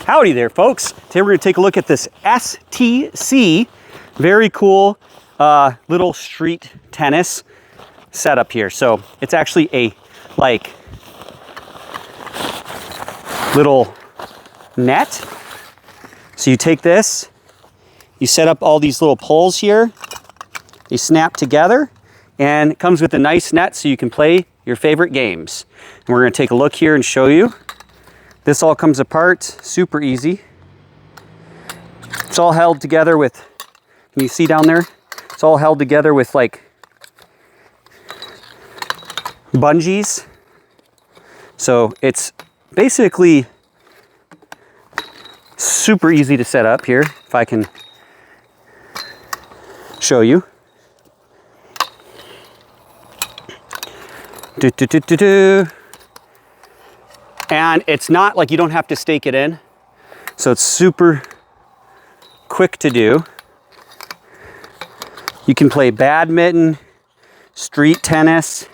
Howdy there, folks. Today we're going to take a look at this STC. Very cool little street tennis setup here. So it's actually a little net. So you take this, you set up all these little poles here, they snap together, and it comes with a nice net so you can play your favorite games. And we're going to take a look here and show you. This all comes apart super easy. It's all held together with, can you see down there? It's all held together with like bungees. So it's basically super easy to set up here, if I can show you. And it's not like you don't have to stake it in. So it's super quick to do. You can play badminton, street tennis,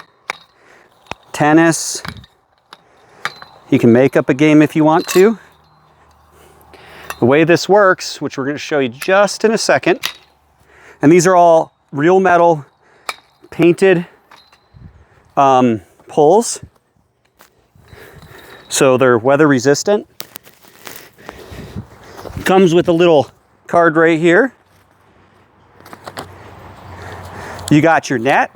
tennis. You can make up a game if you want to. The way this works, which we're going to show you just in a second, and these are all real metal painted poles. So they're weather resistant. Comes with a little card right here. You got your net.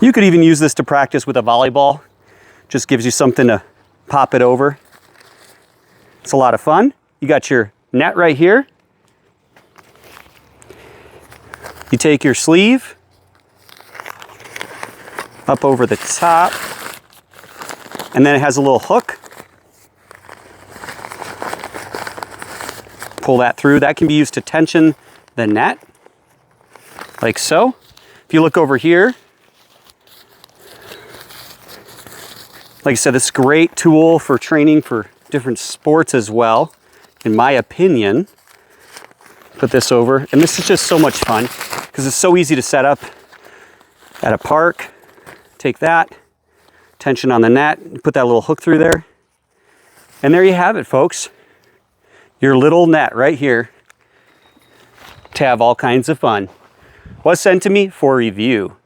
You could even use this to practice with a volleyball. Just gives you something to pop it over. It's a lot of fun. You got your net right here. You take your sleeve up over the top. And then it has a little hook. Pull that through. That can be used to tension the net, like so. If you look over here, like I said, this is a great tool for training for different sports as well, in my opinion. Put this over, and this is just so much fun because it's so easy to set up at a park. Take that. Tension on the net, put that little hook through there. And there you have it, folks. Your little net right here to have all kinds of fun. Was sent to me for review.